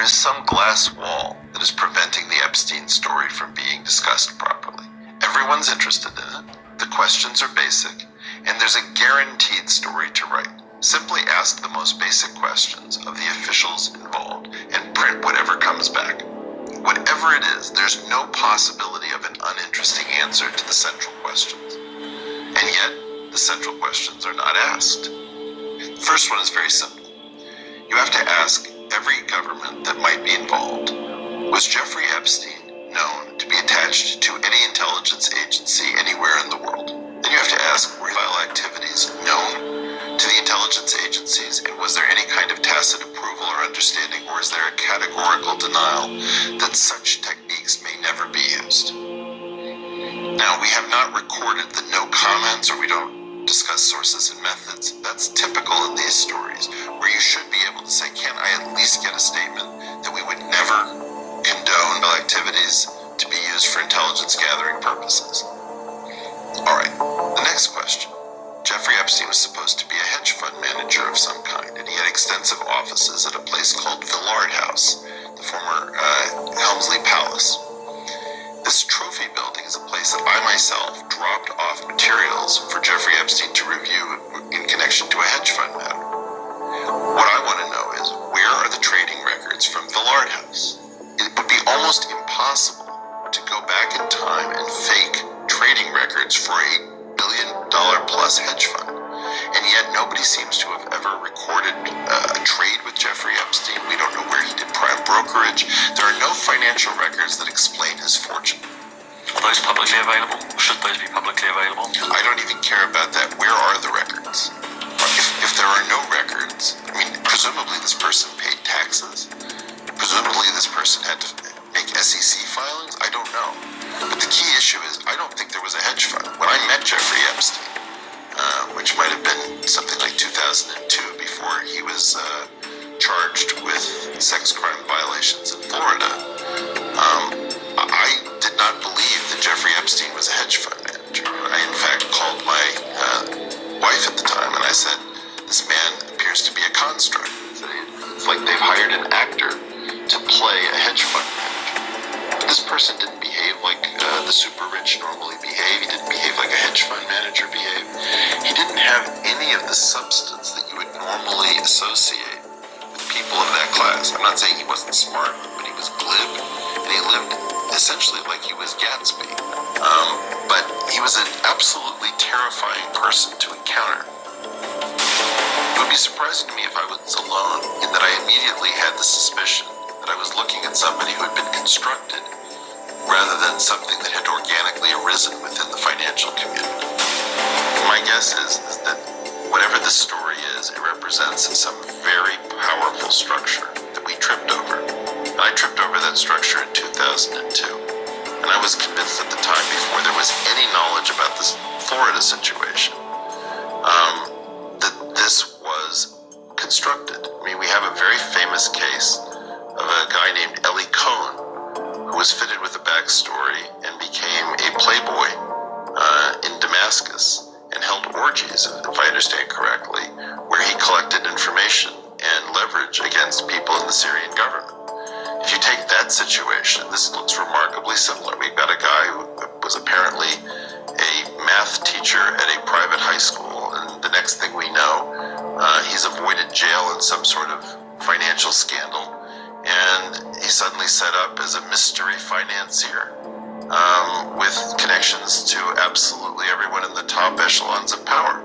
is some glass wall that is preventing the Epstein story from being discussed properly. Everyone's interested in it, the questions are basic, and there's a guaranteed story to write. Simply ask the most basic questions of the officials involved and print whatever comes back. Whatever it is, there's no possibility of an uninteresting answer to the central questions. And yet, the central questions are not asked. The first one is very simple. You have to ask every government that might be involved, was Jeffrey Epstein known to be attached to any intelligence agency anywhere in the world? Then you have to ask, were file activities known to the intelligence agencies, and was there any kind of tacit approval or understanding, or is there a categorical denial that such techniques may never be used? Now, we have not recorded the no comments, or we don't discuss sources and methods. That's typical in these stories, where you should be able to say, can I at least get a statement that we would never condone activities to be used for intelligence gathering purposes? All right, the next question. Jeffrey Epstein was supposed to be a hedge fund manager of some kind, and he had extensive offices at a place called Villard House, the former Helmsley Palace. This trophy building is a place that I myself dropped off materials for Jeffrey Epstein to review in connection to a hedge fund matter. What I want to know is, where are the trading records from Villard House? It would be almost impossible to go back in time and fake trading records for a $1 billion plus hedge fund. And yet nobody seems to have ever recorded a trade with Jeffrey Epstein. We don't know where he did prime brokerage. There are no financial records that explain his fortune. Are those publicly available? Should those be publicly available? I don't even care about that. Where are the records? If there are no records, I mean, presumably this person paid taxes. Presumably this person had to make SEC filings. I don't know. But the key issue is, I don't think there was a hedge fund. When I met Jeffrey Epstein, which might have been something like 2002, before he was charged with sex crime violations in Florida, I did not believe that Jeffrey Epstein was a hedge fund manager. I, in fact, called my wife at the time, and I said, this man appears to be a construct. It's like they've hired an actor to play a hedge fund manager. This person didn't behave like the super rich normally behave. He didn't behave like a hedge fund manager behave. He didn't have any of the substance that you would normally associate with people of that class. I'm not saying he wasn't smart, but he was glib, and he lived essentially like he was Gatsby. But he was an absolutely terrifying person to encounter. It would be surprising to me if I was alone, in that I immediately had the suspicion that I was looking at somebody who had been constructed rather than something that had organically arisen within the financial community. My guess is that whatever this story is, it represents some very powerful structure that we tripped over. And I tripped over that structure in 2002. And I was convinced at the time, before there was any knowledge about this Florida situation, that this was constructed. I mean, we have a very famous case of a guy named Eli Cohen, who was fitted with a backstory and became a playboy in Damascus and held orgies, if I understand correctly, where he collected information and leverage against people in the Syrian government. If you take that situation, this looks remarkably similar. We've got a guy who was apparently a math teacher at a private high school, and the next thing we know, he's avoided jail in some sort of financial scandal, and he's suddenly set up as a mystery financier with connections to absolutely everyone in the top echelons of power.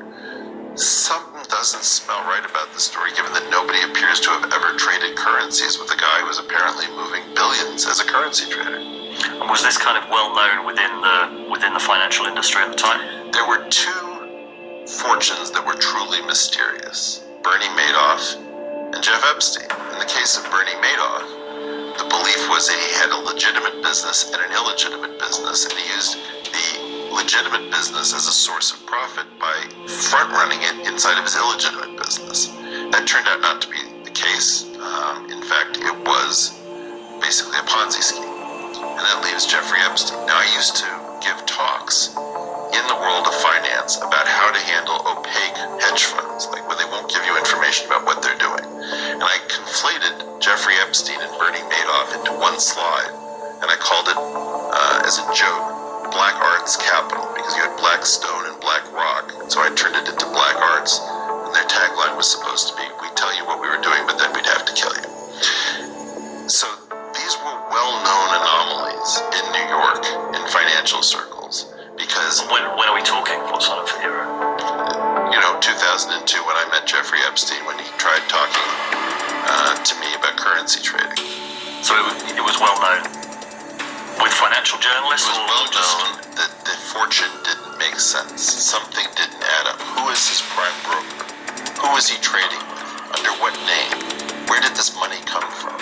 Something doesn't smell right about the story, given that nobody appears to have ever traded currencies with a guy who was apparently moving billions as a currency trader. And was this kind of well known within the financial industry at the time? There were two fortunes that were truly mysterious: Bernie Madoff and Jeff Epstein. In the case of Bernie Madoff, the belief was that he had a legitimate business and an illegitimate business, and he used the legitimate business as a source of profit by front-running it inside of his illegitimate business. That turned out not to be the case. In fact, it was basically a Ponzi scheme. And that leaves Jeffrey Epstein. Now, I used to give talks in the world of finance about how to handle opaque hedge funds, like where they won't give you information about what they're doing. And I conflated Jeffrey Epstein and Bernie Madoff into one slide, and I called it, as a joke, Black Arts Capital, because you had Blackstone and BlackRock, and so I turned it into Black Arts, and their tagline was supposed to be, we tell you what we were doing, but then we'd have to kill you. So these were well-known anomalies in New York in financial circles, because When are we talking? What sort of era? 2002 when I met Jeffrey Epstein, when he tried talking to me about currency trading. So it was well known with financial journalists. It was well known that the fortune didn't make sense. Something didn't add up. Who is his prime broker? Who is he trading with? Under what name? Where did this money come from?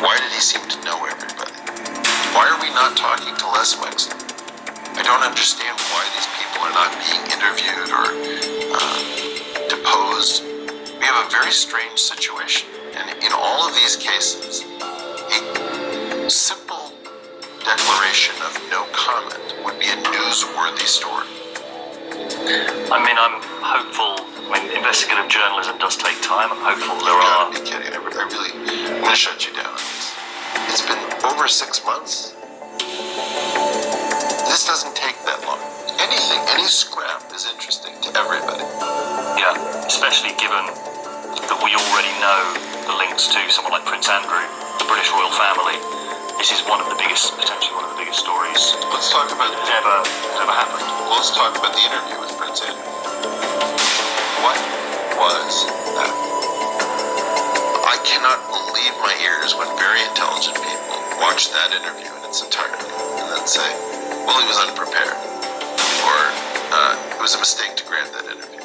Why did he seem to know everybody? Why are we not talking to Les Wexner? I don't understand why these people are not being interviewed or deposed. We have a very strange situation. And in all of these cases, a simple declaration of no comment would be a newsworthy story. I mean, I'm hopeful. I mean, investigative journalism does take time. I'm hopeful there You are. gotta be kidding. I'm going to shut you down. It's been over 6 months. This doesn't take that long. Anything, any scrap is interesting to everybody. Yeah, especially given that we already know the links to someone like Prince Andrew, the British royal family. This is potentially one of the biggest stories Let's talk about that has ever happened. Let's talk about the interview with Prince Andrew. What was that? I cannot believe my ears when very intelligent people watch that interview in its entirety and then say, well, he was unprepared, or it was a mistake to grant that interview.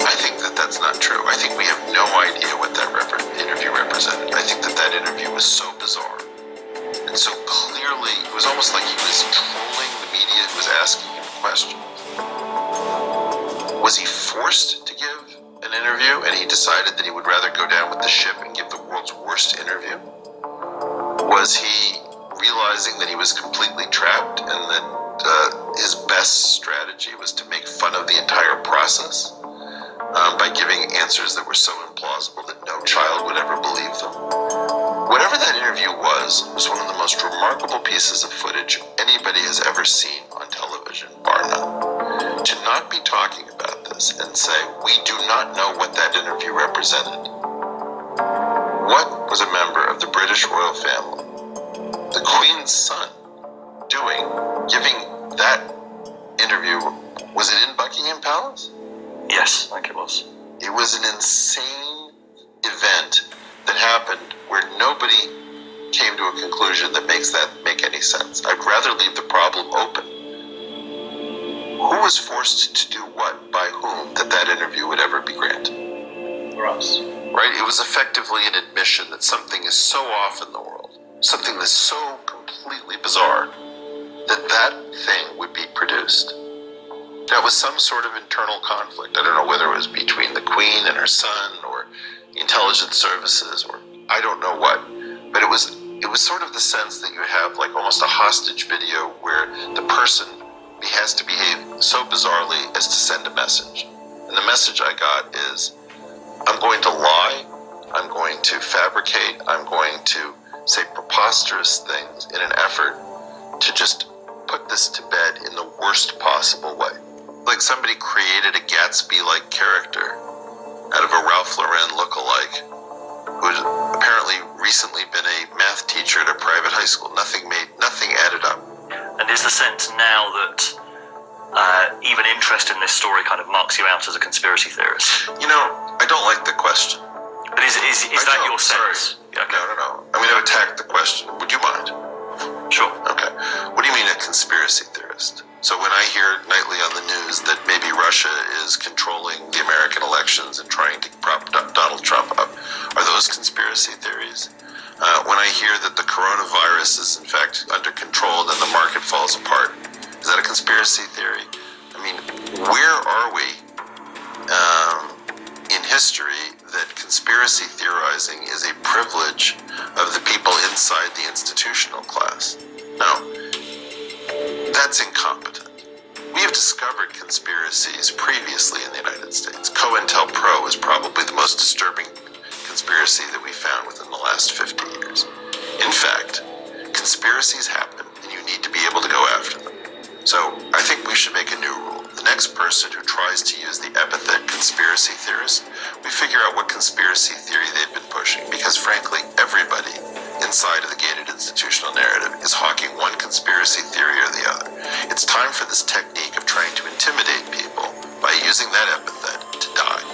I think that that's not true. I think we have no idea what that interview represented. I think that that interview was so bizarre. And so clearly, it was almost like he was trolling the media who was asking him questions. Was he forced to give an interview and he decided that he would rather go down with the ship and give the world's worst interview? Was he realizing that he was completely trapped and that his best strategy was to make fun of the entire process by giving answers that were so implausible that no child would ever believe them? Whatever that interview was one of the most remarkable pieces of footage anybody has ever seen on television, bar none. To not be talking about this and say, we do not know what that interview represented. What was a member of the British royal family, the Queen's son, doing, giving that interview? Was it in Buckingham Palace? Yes, I think it was. It was an insane event that happened where nobody came to a conclusion that makes that make any sense. I'd rather leave the problem open. Who was forced to do what by whom that interview would ever be granted? For us. Right? It was effectively an admission that something is so off in the world, something that's so completely bizarre, that thing would be produced. That was some sort of internal conflict. I don't know whether it was between the Queen and her son, or intelligence services, or I don't know what. But it was sort of the sense that you have like almost a hostage video where the person has to behave so bizarrely as to send a message. And the message I got is, I'm going to lie, I'm going to fabricate, I'm going to say preposterous things in an effort to just put this to bed in the worst possible way. Like somebody created a Gatsby-like character out of a Ralph Lauren lookalike who's apparently recently been a math teacher at a private high school. Nothing added up. And is the sense now that even interest in this story kind of marks you out as a conspiracy theorist? I don't like the question. But is that your sense? Sorry. Yeah, okay. No. I'm going to attack the question. Would you mind? Sure. Okay. What do you mean a conspiracy theorist? So when I hear nightly on the news that maybe Russia is controlling the American elections and trying to prop Donald Trump up, are those conspiracy theories? When I hear that the coronavirus is in fact under control and then the market falls apart, is that a conspiracy theory? I mean, where are we in history that conspiracy theorizing is a privilege of the people inside the institutional class? No. That's incompetent. We have discovered conspiracies previously in the United States. COINTELPRO is probably the most disturbing conspiracy that we found within the last 50 years. In fact, conspiracies happen and you need to be able to go after them. So I think we should make a new rule. The next person who tries to use the epithet conspiracy theorist, we figure out what conspiracy theory they've been pushing, because frankly, everybody inside of the gated institutional narrative is hawking one conspiracy theory or the other. It's time for this technique of trying to intimidate people by using that epithet to die.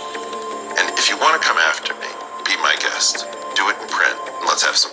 And if you want to come after me, be my guest. Do it in print, and let's have some